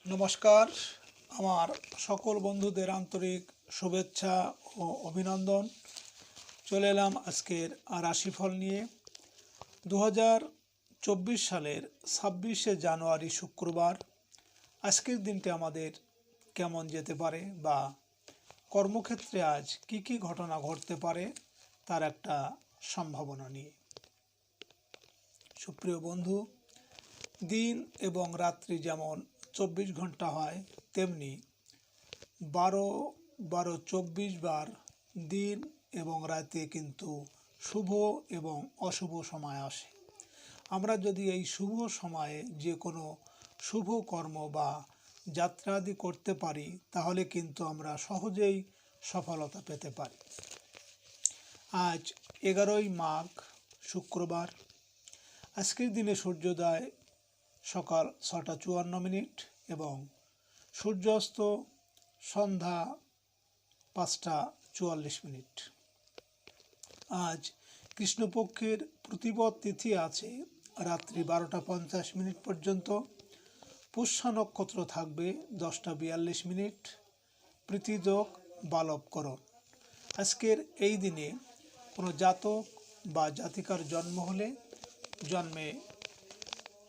নমস্কার। আমার সকল বন্ধুদের আন্তরিক শুভেচ্ছা ও অভিনন্দন। চলে এলাম আজকের রাশিফল নিয়ে। 2024 সালের 26শে জানুয়ারি শুক্রবার। আজকের দিনটি আমাদের কেমন যেতে পারে বা কর্মক্ষেত্রে আজ কি কি ঘটনা ঘটতে পারে তার একটা সম্ভাবনা নিয়ে। সুপ্রিয় বন্ধু, দিন এবং রাত্রি যেমন 24 ঘন্টা হয়, তেমনি 12-24 বার দিন এবং রাতে কিন্তু শুভ এবং অশুভ সময় আসে। আমরা যদি এই শুভ সময়ে যে কোনো শুভ কর্ম বা যাত্রাদি করতে পারি, তাহলে কিন্তু আমরা সহজেই সফলতা পেতে পারি। আজ 11ই মাঘ শুক্রবার। আজকের দিনে সূর্যোদয় সকাল 6:54 এবং সূর্যাস্ত সন্ধ্যা 5:44। আজ কৃষ্ণপক্ষের প্রতিপদ তিথি আছে রাত্রি 12:50 পর্যন্ত। পুষ্যা নক্ষত্র থাকবে 10:42। প্রীতিযোগ বালবকরণ। আজকের এই দিনে কোনো জাতক বা জাতিকার জন্ম হলে জন্মে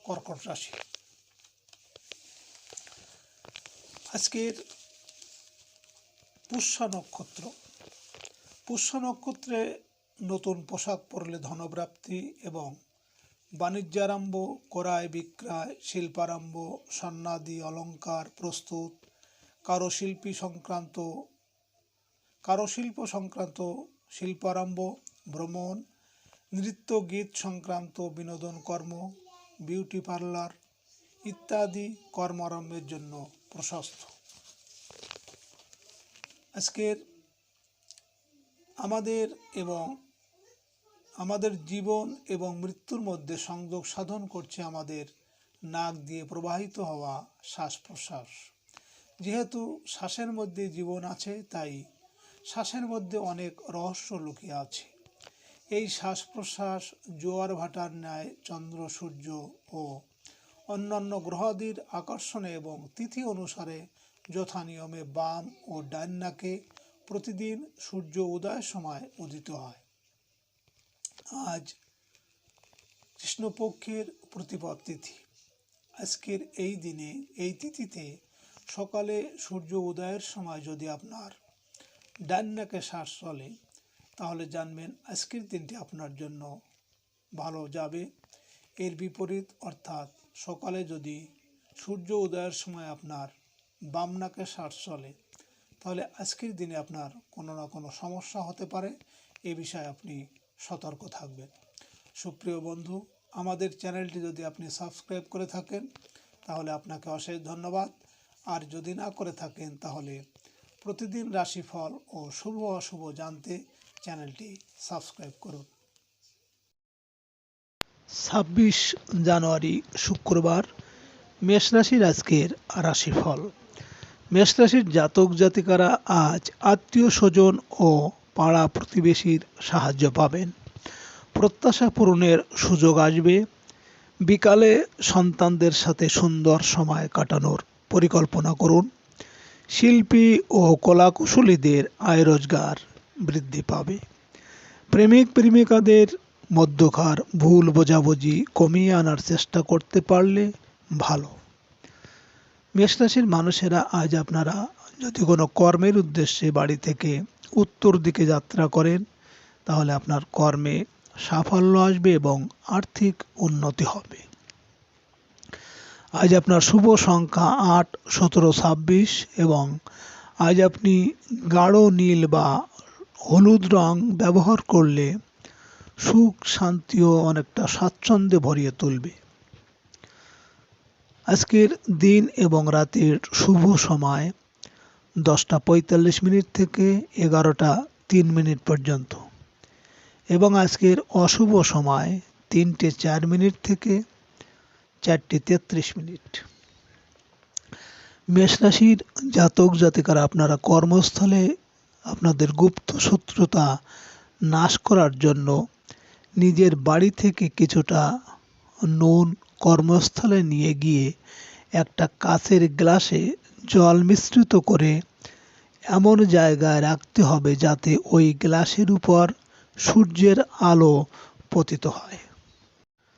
কর্কট রাশি। আজকের পুষ্যা নক্ষত্র। পুষ্যা নক্ষত্রে নতুন পোশাক পরলে ধনপ্রাপ্তি এবং বাণিজ্যারম্ভ, ক্রয় বিক্রয়, শিল্পারম্ভ, স্বর্ণাদি অলঙ্কার প্রস্তুত, কারুশিল্প সংক্রান্ত শিল্পারম্ভ, ভ্রমণ, নৃত্য গীত সংক্রান্ত বিনোদন কর্ম, বিউটি পার্লার ইত্যাদি কর্মারম্ভের জন্য প্রশস্ত। আজকের আমাদের জীবন এবং মৃত্যুর মধ্যে সংযোগ সাধন করছে আমাদের নাক দিয়ে প্রবাহিত হওয়া শ্বাস প্রশ্বাস। যেহেতু শ্বাসের মধ্যে জীবন আছে, তাই শ্বাসের মধ্যে অনেক রহস্য লুকিয়ে আছে। এই শ্বাস প্রশ্বাস জোয়ার ভাটার ন্যায় চন্দ্র, সূর্য ও অন্যান্য গ্রহাদির আকর্ষণে এবং তিথি অনুসারে যথা নিয়মে বাম ও ডান নাকে প্রতিদিন সূর্য উদয়ের সময় উদিত হয়। আজ কৃষ্ণপক্ষের প্রতিপদ তিথি। আজকের এই দিনে এই তিথিতে সকালে সূর্য উদয়ের সময় যদি আপনার ডান নাকে শ্বাস চলে, তাহলে জানবেন আজকের দিনটি আপনার জন্য ভালো যাবে। এর বিপরীত অর্থাৎ সকালে যদি সূর্য উদয়ের সময় আপনার বাম নাকে শ্বাস চলে, তাহলে আজকের দিনে আপনার কোনো না কোনো সমস্যা হতে পারে। এ বিষয়ে আপনি সতর্ক থাকবেন। সুপ্রিয় বন্ধু, আমাদের চ্যানেলটি যদি আপনি সাবস্ক্রাইব করে থাকেন, তাহলে আপনাকে অশেষ ধন্যবাদ। আর যদি না করে থাকেন, তাহলে প্রতিদিন রাশিফল ও শুভ অশুভ জানতে চ্যানেলটি সাবস্ক্রাইব করুন। 26 জানুয়ারি শুক্রবার। মেষ রাশির আজকের রাশিফল। মেষ রাশির জাতক জাতিকারা আজ আত্মীয় স্বজন ও পাড়া প্রতিবেশীর সাহায্য পাবেন। প্রত্যাশা পূরণের সুযোগ আসবে। বিকালে সন্তানদের সাথে সুন্দর সময় কাটানোর পরিকল্পনা করুন। শিল্পী ও কলাকুশলীদের আয় রোজগার বৃদ্ধি পাবে। প্রেমিক প্রেমিকাদের মধ্যকার ভুল বোঝাবুঝি কমিয়ে আনার চেষ্টা করতে পারলে ভালো। মেষরাশির মানুষেরা আজ আপনারা যদি কোনো কর্মের উদ্দেশ্যে বাড়ি থেকে উত্তর দিকে যাত্রা করেন, তাহলে আপনার কর্মে সাফল্য আসবে এবং আর্থিক উন্নতি হবে। আজ আপনার শুভ সংখ্যা 8, 17, 26 এবং আজ আপনি গাঢ় নীল বা হলুদ রং ব্যবহার করলে সুখ শান্তি ও অনেকটা স্বাচ্ছন্দ্যে ভরিয়ে তুলবে। আজকের দিন এবং রাতের শুভ সময় 10:45 থেকে 11:03 পর্যন্ত এবং আজকের অশুভ সময় 3:04 থেকে 4:33। মেষরাশির জাতক জাতিকারা আপনারা কর্মস্থলে আপনাদের গুপ্ত শত্রুতা নাশ করার জন্য নিজের বাড়ি থেকে কিছুটা নুন কর্মস্থলে নিয়ে গিয়ে একটা কাচের গ্লাসে জল মিশ্রিত করে এমন জায়গায় রাখতে হবে যাতে ওই গ্লাসের উপর সূর্যের আলো পতিত হয়।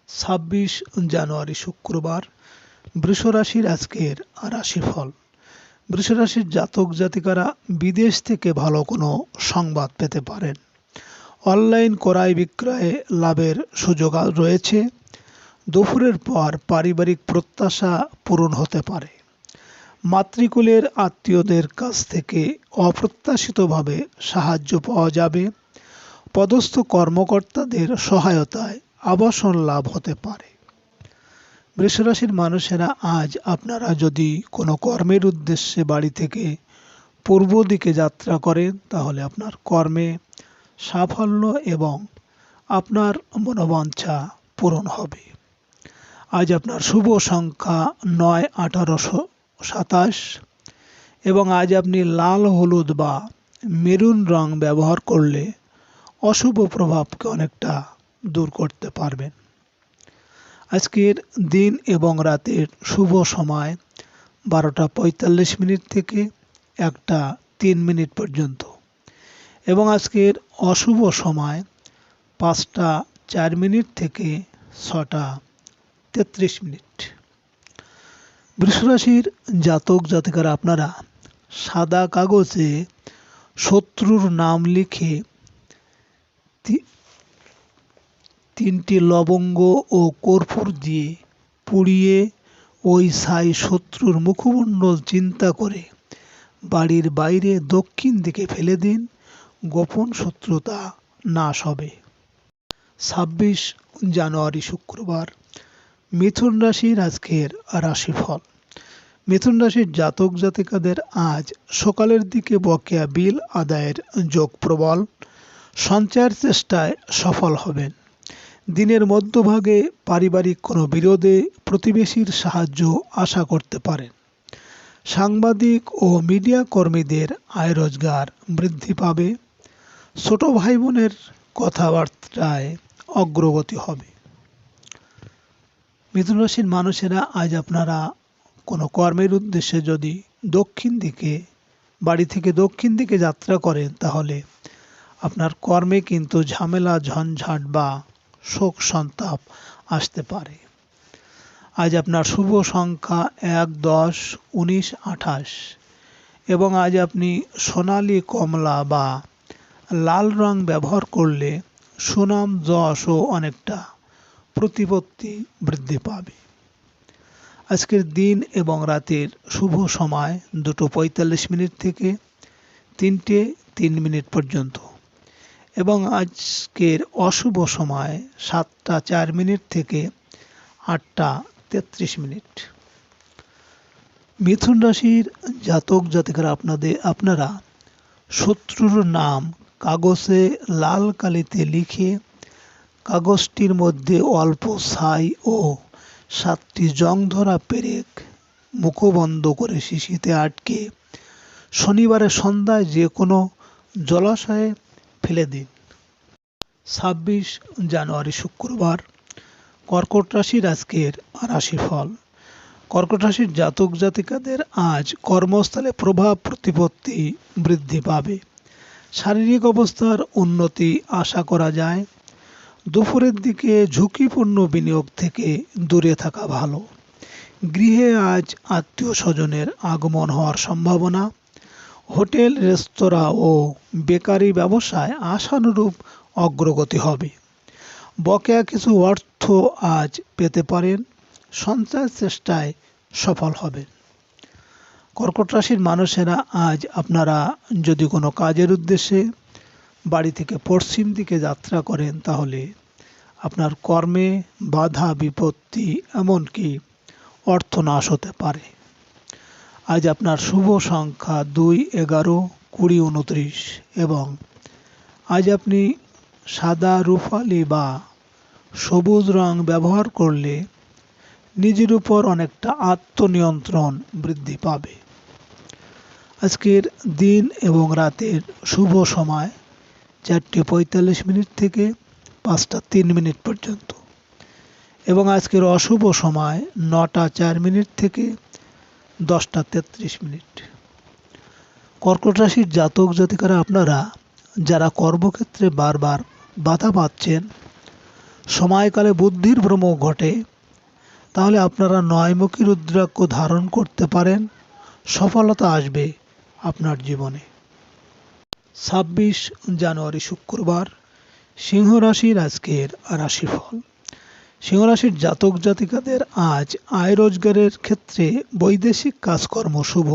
২৬ জানুয়ারি শুক্রবার বৃষ রাশির আজকের রাশিফল। বৃষ রাশির জাতক জাতিকারা বিদেশ থেকে ভালো কোনো সংবাদ পেতে পারেন। অনলাইন ক্রয় বিক্রয়ে লাভের সুযোগ রয়েছে। দুপুরের পর পারিবারিক প্রত্যাশা পূরণ হতে পারে। মাতৃকুলের আত্মীয়দের কাছ থেকে অপ্রত্যাশিতভাবে সাহায্য পাওয়া যাবে। পদস্থ কর্মকর্তাদের সহায়তায় আবাসন লাভ হতে পারে। বৃষরাশির মানুষেরা আজ আপনারা যদি কোনো কর্মের উদ্দেশ্যে বাড়ি থেকে পূর্ব দিকে যাত্রা করেন তাহলে আপনার কর্মে সাফল্য এবং আপনার মনোবাঞ্ছা পূরণ হবে। আজ আপনার শুভ সংখ্যা ৯, ১৮27 এবং আজ আপনি লাল, হলুদ বা মেরুন রং ব্যবহার করলে অশুভ প্রভাবকে অনেকটা দূর করতে পারবেন। আজকের দিন এবং রাতের শুভ সময় ১২টা ৪৫ থেকে ১টা ৩ পর্যন্ত এবং আজকের অশুভ সময় ৫টা ৪ থেকে ৬টা ৩৩। বৃষরাশির জাতক জাতিকারা আপনারা সাদা কাগজে শত্রুর নাম লিখে ৩টি লবঙ্গ ও কর্পূর দিয়ে পুড়িয়ে ওই ছাই শত্রুর মুখমণ্ডল চিন্তা করে বাড়ির বাইরে দক্ষিণ দিকে ফেলে দিন। গোপন শত্রুতা নাশ হবে। ২৬ জানুয়ারি শুক্রবার মিথুন রাশির আজকের রাশিফল। মিথুন রাশির জাতক জাতিকাদের আজ সকালের দিকে বকেয়া বিল আদায়ের যোগ প্রবল। সঞ্চয়ের চেষ্টায় সফল হবেন। দিনের মধ্যভাগে পারিবারিক কোনো বিরোধে প্রতিবেশীর সাহায্য আশা করতে পারেন। সাংবাদিক ও মিডিয়া কর্মীদের আয় রোজগার বৃদ্ধি পাবে। ছোট ভাই বোনের কথাবার্তায় অগ্রগতি হবে। মিথুন রাশির মানুষেরা আজ আপনারা কোনো কর্মের উদ্দেশ্যে যদি বাড়ি থেকে দক্ষিণ দিকে যাত্রা করেন তাহলে আপনার কর্মে কিন্তু ঝামেলা, ঝঞ্ঝাট বা শোক সন্তাপ আসতে পারে। আজ আপনার শুভ সংখ্যা ১, ১০, ১৯, ২৮ এবং আজ আপনি সোনালী, কমলা বা লাল রং ব্যবহার করলে সুনাম, যশ ও অনেকটা প্রতিপত্তি বৃদ্ধি পাবে। আজকের দিন এবং রাতের শুভ সময় ২টা ৪৫ থেকে ৩টে ৩ পর্যন্ত এবং আজকের অশুভ সময় ৭টা ৪ থেকে ৮টা ৩৩। মিথুন রাশির জাতক জাতিকারা আপনারা শত্রুর নাম কাগজে লাল কালিতে লিখে কাগজটির মধ্যে অল্প ছাই ও ৭টি জং ধরা পেরেক মুখবন্ধ করে শিশিতে আটকে শনিবারের সন্ধ্যায় যে কোনো জলাশয়ে ফেলে দিন। ২৬ জানুয়ারি শুক্রবার কর্কট রাশির আজকের রাশিফল। কর্কট রাশির জাতক জাতিকাদের আজ কর্মস্থলে প্রভাব প্রতিপত্তি বৃদ্ধি পাবে। শারীরিক অবস্থার উন্নতি আশা করা যায়। দুপুরের দিকে ঝুঁকিপূর্ণ বিনিয়োগ থেকে দূরে থাকা ভালো। গৃহে আজ আত্মীয় স্বজনের আগমন হওয়ার সম্ভাবনা। হোটেল, রেস্তোরাঁ ও বেকারি ব্যবসায় আশানুরূপ অগ্রগতি হবে। বকেয়া কিছু অর্থ আজ পেতে পারেন। সঞ্চয়ের চেষ্টায় সফল হবেন। কর্কট রাশির মানুষেরা আজ আপনারা যদি কোনো কাজের উদ্দেশ্যে বাড়ি থেকে পশ্চিম দিকে যাত্রা করেন তাহলে আপনার কর্মে বাধা বিপত্তি এমনকি অর্থনাশ হতে পারে। আজ আপনার শুভ সংখ্যা ২, ১১, ২০, ২৯ এবং আজ আপনি সাদা, রূপালি বা সবুজ রং ব্যবহার করলে নিজের উপর অনেকটা আত্মনিয়ন্ত্রণ বৃদ্ধি পাবে। আজকের দিন এবং রাতের শুভ সময় ৪টা ৪৫ থেকে ৫টা ৩ পর্যন্ত এবং আজকের অশুভ সময় 9টা 4 মিনিট থেকে 10টা 33 মিনিট। কর্কট রাশির জাতক জাতিকারা আপনারা যারা কর্মক্ষেত্রে বারবার বাধা পাচ্ছেন, সময়কালে বুদ্ধির ভ্রম ঘটে, তাহলে আপনারা 9মুখী রুদ্রাক্ষ ধারণ করতে পারেন। সফলতা আসবে আপনার জীবনে। 26 জানুয়ারি শুক্রবার, সিংহ রাশির আজকের রাশিফল। সিংহ রাশির জাতক জাতিকাদের আজ আয় রোজগারের ক্ষেত্রে বৈদেশিক কাজকর্ম শুভ।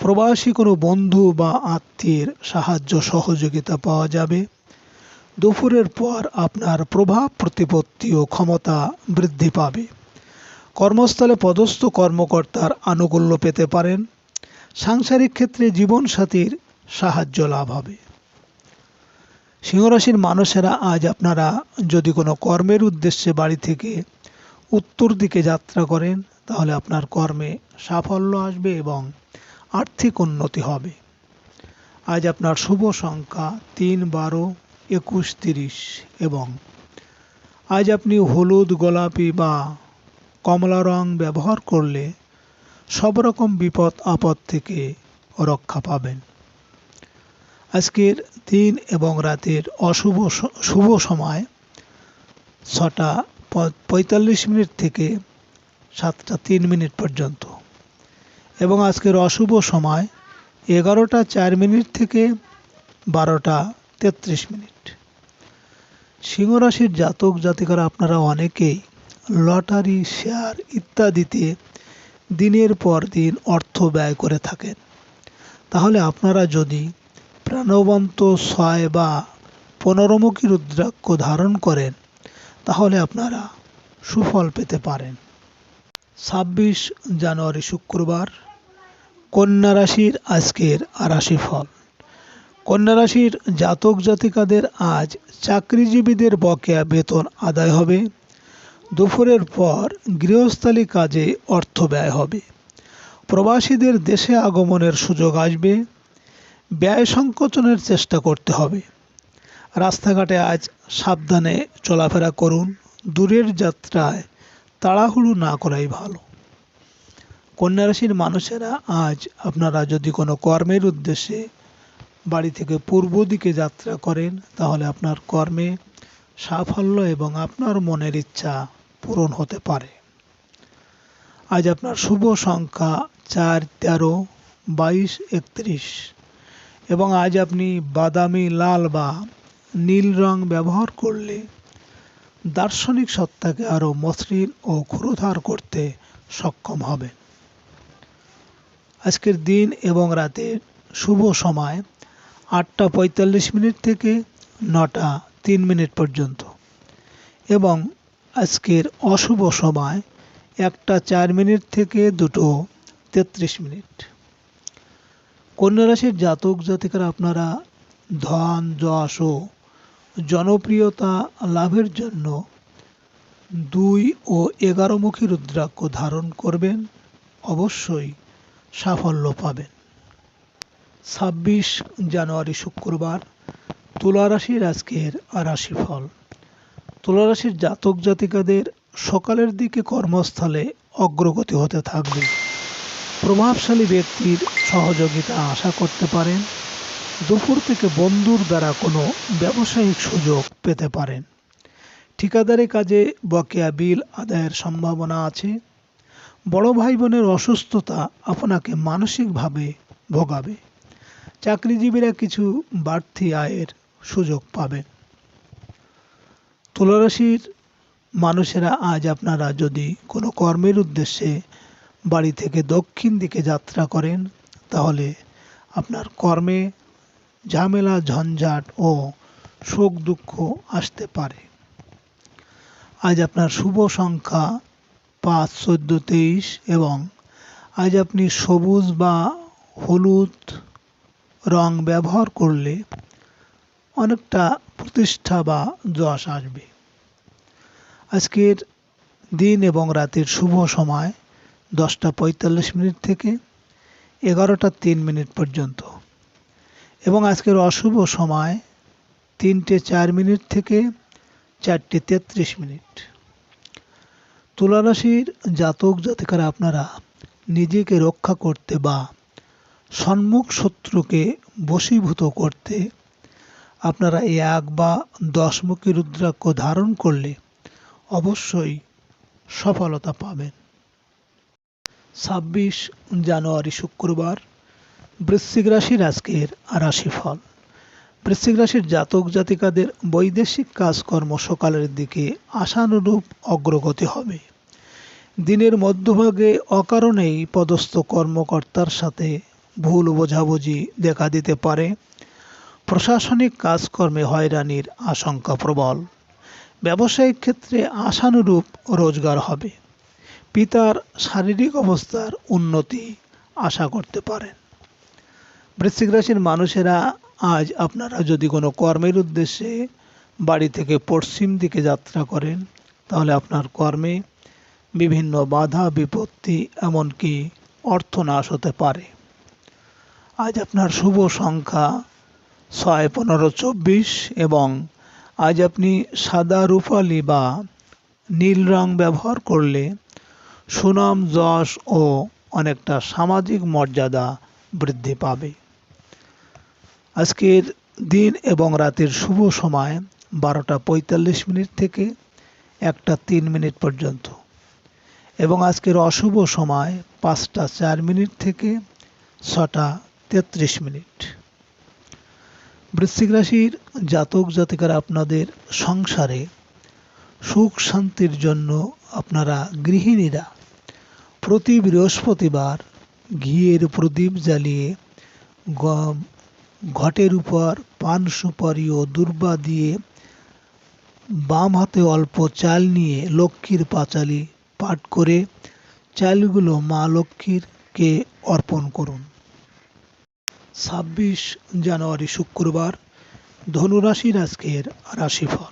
প্রবাসী কোনো বন্ধু বা আত্মীয়ের সাহায্য সহযোগিতা পাওয়া যাবে। দুপুরের পর আপনার প্রভাব প্রতিপত্তি ও ক্ষমতা বৃদ্ধি পাবে। কর্মস্থলে পদস্থ কর্মকর্তার আনুকূল্য পেতে পারেন। সাংসারিক ক্ষেত্রে জীবনসাথীর সাহায্য লাভ হবে। সিংহরাশির মানুষেরা আজ আপনারা যদি কোনো কর্মের উদ্দেশ্যে বাড়ি থেকে উত্তর দিকে যাত্রা করেন, তাহলে আপনার কর্মে সাফল্য আসবে এবং আর্থিক উন্নতি হবে। আজ আপনার শুভ সংখ্যা 3, 12, 21, 30 এবং আজ আপনি হলুদ, গোলাপি বা কমলা রং ব্যবহার করলে সব রকম বিপদ আপদ থেকে রক্ষা পাবেন। আজকের দিন এবং রাতের শুভ সময় 6টা 45 মিনিট থেকে 7টা 3 মিনিট পর্যন্ত এবং আজকের অশুভ সময় 11টা 4 মিনিট থেকে 12টা 33 মিনিট। সিংহ রাশির জাতক জাতিকারা আপনারা অনেকেই লটারি, শেয়ার ইত্যাদিতে দিনের পর দিন অর্থ ব্যয় করে থাকেন। তাহলে আপনারা যদি প্রাণবন্ত 6 বা 15মুখী রুদ্রাক্ষ ধারণ করেন, তাহলে আপনারা সুফল পেতে পারেন। 26 জানুয়ারি শুক্রবার, কন্যা রাশির আজকের রাশিফল। কন্যা রাশির জাতক জাতিকাদের আজ চাকরিজীবীদের বকেয়া বেতন আদায় হবে। দুপুরের পর গৃহস্থালী কাজে অর্থ ব্যয় হবে। প্রবাসীদের দেশে আগমনের সুযোগ আসবে। ব্যয় সংকোচনের চেষ্টা করতে হবে। রাস্তাঘাটে আজ সাবধানে চলাফেরা করুন। দূরের যাত্রায় তাড়াহুড়ো না করাই ভালো। কন্যা রাশির মানুষেরা আজ আপনারা যদি কোনো কর্মের উদ্দেশ্যে বাড়ি থেকে পূর্ব দিকে যাত্রা করেন, তাহলে আপনার কর্মে সাফল্য এবং আপনার মনের ইচ্ছা পূরণ হতে পারে। আজ আপনার শুভ সংখ্যা 4, 13, 22, 31 এবং আজ আপনি বাদামি, লাল বা নীল রং ব্যবহার করলে দার্শনিক সত্তাকে আরও মসৃণ ও ক্ষুরোধার করতে সক্ষম হবেন। আজকের দিন এবং রাতের শুভ সময় 8টা 45 মিনিট থেকে 9টা 3 মিনিট পর্যন্ত এবং আজকের অশুভ সময় 1টা 4 মিনিট থেকে 2টো 33 মিনিট। কন্যা রাশির জাতক জাতিকারা আপনারা ধন, যশ ও জনপ্রিয়তা লাভের জন্য 2 ও 11মুখী রুদ্রাক্ষ ধারণ করবেন। অবশ্যই সাফল্য পাবেন। 26 জানুয়ারি শুক্রবার, তুলা রাশির আজকের রাশিফল। তুলা রাশির জাতক জাতিকাদের সকালের দিকে কর্মস্থলে অগ্রগতি হতে থাকবে। প্রভাবশালী ব্যক্তির সহযোগিতা আশা করতে পারেন। দুপুর থেকে বন্ধুর দ্বারা কোনো ব্যবসায়িক সুযোগ পেতে পারেন। ঠিকাদারি কাজে বকেয়া বিল আদায়ের সম্ভাবনা আছে। বড় ভাই বোনের অসুস্থতা আপনাকে মানসিকভাবে ভোগাবে। চাকরিজীবীরা কিছু বাড়তি আয়ের সুযোগ পাবেন। তুলা রাশির মানুষেরা আজ আপনারা যদি কোনো কর্মের উদ্দেশ্যে বাড়ি থেকে দক্ষিণ দিকে যাত্রা করেন, তাহলে আপনার কর্মে ঝামেলা, ঝঞ্ঝাট ও শোক দুঃখ আসতে পারে। আজ আপনার শুভ সংখ্যা 5, 14, 23 এবং আজ আপনি সবুজ বা হলুদ রং ব্যবহার করলে অনেকটা প্রতিষ্ঠা বা যশ আসবে। আজকের দিন এবং রাতের শুভ সময় 10টা 45 মিনিট থেকে 11টা 3 মিনিট পর্যন্ত এবং আজকের অশুভ সময় 3টে 4 মিনিট থেকে 4টে 33 মিনিট। তুলা রাশির জাতক জাতিকারা আপনারা নিজেকে রক্ষা করতে বা সম্মুখ শত্রুকে বশীভূত করতে আপনারা 1 বা 10 মুখী রুদ্রাক্ষ ধারণ করলে অবশ্যই সফলতা পাবেন। 26 জানুয়ারি শুক্রবার বৃশ্চিক রাশির আজকের রাশিফল। বৃশ্চিক রাশির জাতক জাতিকাদের বৈদেশিক কাজকর্ম সকালের দিকে আশানুরূপ অগ্রগতি হবে। দিনের মধ্যভাগে অকারণেই পদস্থ কর্মকর্তার সাথে ভুল বোঝাবুঝি দেখা দিতে পারে। প্রশাসনিক কাজকর্মে হয়রানির আশঙ্কা প্রবল। ব্যবসায়িক ক্ষেত্রে আশানুরূপ রোজগার হবে। পিতার শারীরিক অবস্থার উন্নতি আশা করতে পারেন। বৃশ্চিক রাশির মানুষেরা আজ আপনারা যদি কোনো কর্মের উদ্দেশ্যে বাড়ি থেকে পশ্চিম দিকে যাত্রা করেন তাহলে আপনার কর্মে বিভিন্ন বাধা বিপত্তি এমনকি অর্থনাশ হতে পারে। আজ আপনার শুভ সংখ্যা 6, 15, 24 এবং আজ আপনি সাদা, রূপালি বা নীল রং ব্যবহার করলে সুনাম, যশ ও অনেকটা সামাজিক মর্যাদা বৃদ্ধি পাবে। আজকের দিন এবং রাতের শুভ সময় 12টা 45 মিনিট থেকে 1টা 3 মিনিট পর্যন্ত এবং আজকের অশুভ সময় 5টা 4 মিনিট থেকে 6টা 33 মিনিট। বৃশ্চিক রাশির জাতক জাতিকারা আপনাদের সংসারে সুখ শান্তির জন্য আপনারা গৃহিণীরা প্রতি বৃহস্পতিবার ঘিয়ের প্রদীপ জ্বালিয়ে ঘটের উপর পান সুপারি ও দূর্বা দিয়ে বাম হাতে অল্প চাল নিয়ে লক্ষ্মীর পাঁচালী পাঠ করে চালগুলো মা লক্ষ্মীরকে অর্পণ করুন। 26 জানুয়ারি শুক্রবার ধনুরাশির আজকের রাশিফল।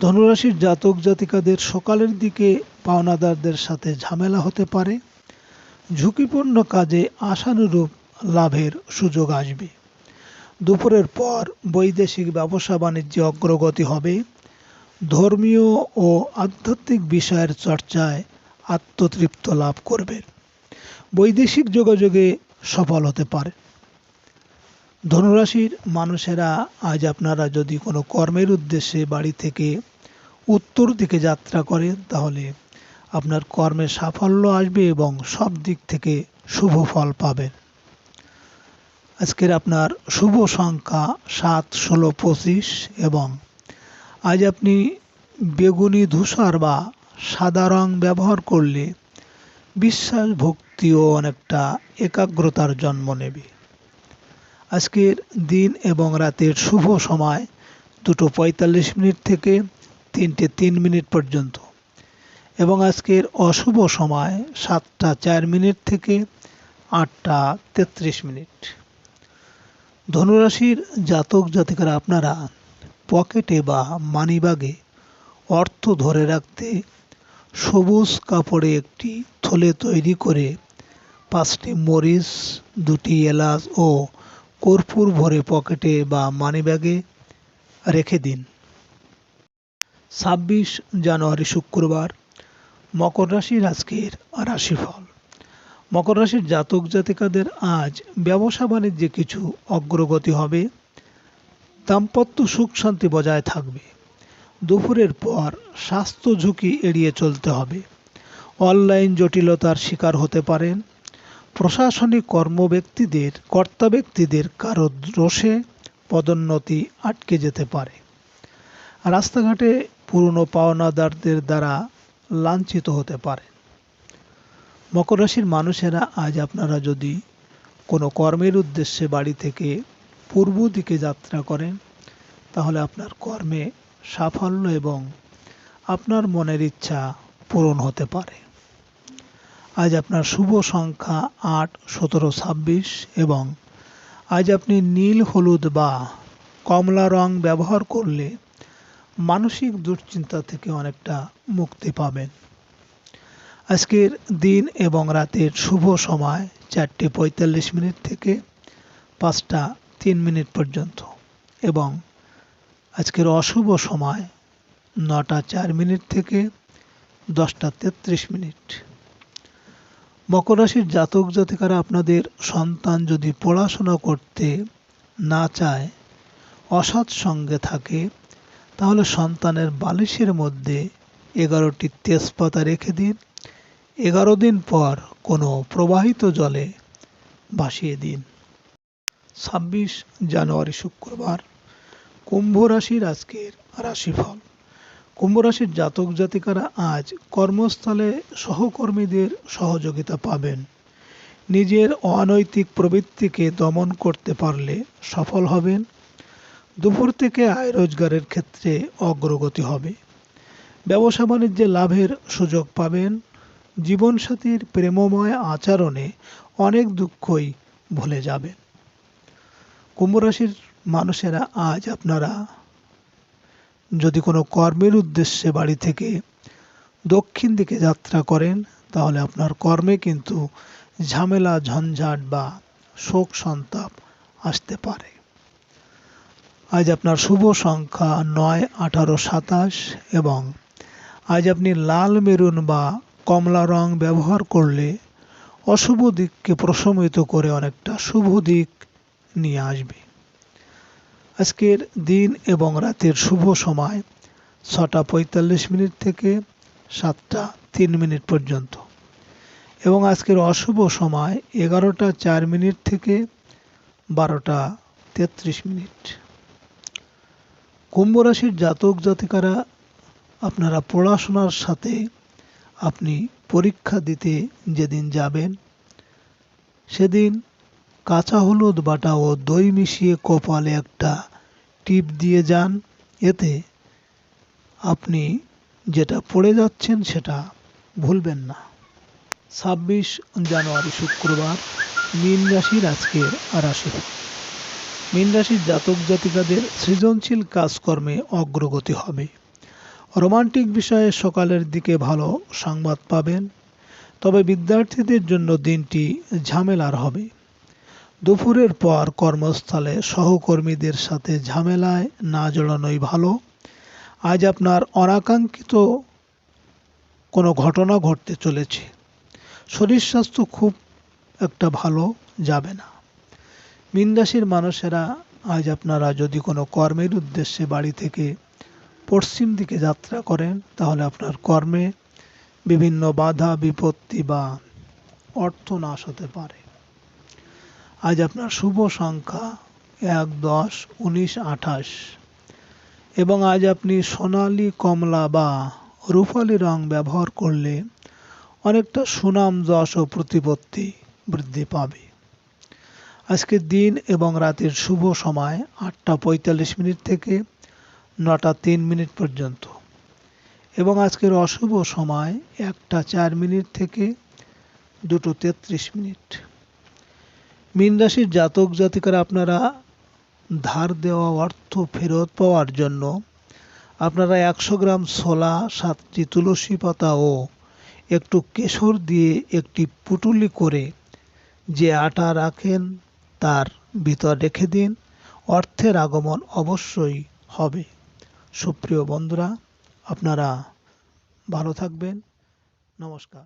ধনুরাশির জাতক জাতিকাদের সকালের দিকে পাওনাদারদের সাথে ঝামেলা হতে পারে। ঝুঁকিপূর্ণ কাজে আশানুরূপ লাভের সুযোগ আসবে। দুপুরের পর বৈদেশিক ব্যবসা বাণিজ্যে অগ্রগতি হবে। ধর্মীয় ও আধ্যাত্মিক বিষয়ের চর্চায় আত্মতৃপ্ত লাভ করবেন। বৈদেশিক যোগাযোগে সফল হতে পারে। ধনুরাশির মানুষেরা আজ আপনারা যদি কোনো কর্মের উদ্দেশ্যে বাড়ি থেকে উত্তর দিকে যাত্রা করেন তাহলে আপনার কর্মে সাফল্য আসবে এবং সব দিক থেকে শুভ ফল পাবেন। আজকের আপনার শুভ সংখ্যা 7, 16, 25 এবং আজ আপনি বেগুনি, ধূসর বা সাদা রং ব্যবহার করলে বিশ্বাস, ভক্তি ও অনেকটা একাগ্রতার জন্ম নেবে। আজকের দিন এবং রাতের শুভ সময় 2টো 45 মিনিট থেকে 3টে 3 মিনিট পর্যন্ত এবং আজকের অশুভ সময় 7টা 4 মিনিট থেকে 8টা 33 মিনিট। ধনুরাশির জাতক জাতিকারা আপনারা পকেটে বা মানিব্যাগে অর্থ ধরে রাখতে সবুজ কাপড়ে একটি থলে তৈরি করে 5টি মরিচ, 2টি এলাচ ও কর্পূর ভরে পকেটে বা মানিব্যাগে রেখে দিন। 26 জানুয়ারি শুক্রবার মকর রাশির আজকের রাশিফল। মকর রাশির জাতক জাতিকাদের আজ ব্যবসা বাণিজ্যে কিছু অগ্রগতি হবে। দাম্পত্য সুখ শান্তি বজায় থাকবে। দুপুরের পর স্বাস্থ্য ঝুঁকি এড়িয়ে চলতে হবে। অনলাইন জটিলতার শিকার হতে পারেন। প্রশাসনিক কর্তা ব্যক্তিদের কারো রোষে পদোন্নতি আটকে যেতে পারে। রাস্তাঘাটে পুরনো পাওনাদারদের দ্বারা লাঞ্ছিত হতে পারে। মকর রাশির মানুষেরা আজ আপনারা যদি কোনো কর্মের উদ্দেশ্যে বাড়ি থেকে পূর্ব দিকে যাত্রা করেন তাহলে আপনার কর্মে সাফল্য এবং আপনার মনের ইচ্ছা পূরণ হতে পারে। আজ আপনার শুভ সংখ্যা 8, 17, 26 এবং আজ আপনি নীল, হলুদ বা কমলা রং ব্যবহার করলে মানসিক দুশ্চিন্তা থেকে অনেকটা মুক্তি পাবেন। আজকের দিন এবং রাতের শুভ সময় 4টে 45 মিনিট থেকে 5টা 3 মিনিট পর্যন্ত এবং আজকের অশুভ সময় 9টা 4 মিনিট থেকে 10:33। মকর রাশির জাতক জাতিকারা আপনাদের সন্তান যদি পড়াশোনা করতে না চায়, অসৎ সঙ্গে থাকে, তাহলে সন্তানের বালিশের মধ্যে 11টি তেজপাতা রেখে দিন। 11 দিন পর কোনো প্রবাহিত জলে ভাসিয়ে দিন। 26 জানুয়ারি শুক্রবার, কুম্ভ রাশির আজকের রাশিফল। কুম্ভ রাশির জাতক জাতিকারা আজ কর্মস্থলে সহকর্মীদের সহযোগিতা পাবেন। নিজের অনৈতিক প্রবৃত্তিকে দমন করতে পারলে সফল হবেন। দুপুর থেকে আয় রোজগারের ক্ষেত্রে অগ্রগতি হবে। ব্যবসা বাণিজ্যে লাভের সুযোগ পাবেন। জীবনসাথীর প্রেমময় আচরণে অনেক দুঃখই ভুলে যাবেন। কুম্ভ রাশির মানুষেরা আজ আপনারা যদি কোনো কর্মের উদ্দেশ্যে বাড়ি থেকে দক্ষিণ দিকে যাত্রা করেন, তাহলে আপনার কর্মে কিন্তু ঝামেলা, ঝঞ্ঝাট বা শোক সন্তাপ আসতে পারে। আজ আপনার শুভ সংখ্যা 9, 18, 27 এবং আজ আপনি লাল, মেরুন বা কমলা রং ব্যবহার করলে অশুভ দিককে প্রশমিত করে অনেকটা শুভ দিক নিয়ে আসবে। আজকের দিন এবং রাতের শুভ সময় 6:45 থেকে 7:03 পর্যন্ত এবং আজকের অশুভ সময় 11:04 থেকে 12:33। কুম্ভ রাশির জাতক জাতিকারা আপনারা পড়াশোনার সাথে আপনি পরীক্ষা দিতে যেদিন যাবেন, সেদিন কাঁচা হলুদ বাটা ও দই মিশিয়ে কপালে একটা টিপ দিয়ে যান। এতে আপনি যেটা পড়ে যাচ্ছেন সেটা ভুলবেন না। 26 জানুয়ারি শুক্রবার, মীন রাশির আজকের রাশিফল। মীন রাশির জাতক জাতিকাদের সৃজনশীল কাজকর্মে অগ্রগতি হবে। রোমান্টিক বিষয়ে সকালের দিকে ভালো সংবাদ পাবেন, তবে বিদ্যার্থীদের জন্য দিনটি ঝামেলার হবে। দুপুরের পর কর্মস্থলে সহকর্মীদের সাথে ঝামেলায় না জড়ানোই ভালো। আজ আপনার অনাকাঙ্ক্ষিত কোনো ঘটনা ঘটতে চলেছে। শরীর স্বাস্থ্য খুব একটা ভালো যাবে না। মীন রাশির মানুষেরা আজ আপনারা যদি কোনো কর্মের উদ্দেশ্যে বাড়ি থেকে পশ্চিম দিকে যাত্রা করেন, তাহলে আপনার কর্মে বিভিন্ন বাধা বিপত্তি বা অর্থনাশ হতে পারে। আজ আপনার শুভ সংখ্যা 1, 10, 19, 28 এবং আজ আপনি সোনালী, কমলা বা রূপালী রং ব্যবহার করলে অনেকটা সুনাম, যশ ও প্রতিপত্তি বৃদ্ধি পাবে। আজকের দিন এবং রাতের শুভ সময় 8:45 থেকে 9:03 পর্যন্ত এবং আজকের অশুভ সময় 1:04 থেকে 2:33। মীন রাশির জাতক জাতিকারা আপনারা ধার দেওয়া অর্থ ফেরত পাওয়ার জন্য আপনারা 100 গ্রাম ছোলা, 7টি তুলসী পাতা ও একটু কেশর দিয়ে একটি পুঁটুলি করে যে আটা রাখেন তার ভিতর রেখে দিন। অর্থের আগমন অবশ্যই হবে। সুপ্রিয় বন্ধুরা, আপনারা ভালো থাকবেন। নমস্কার।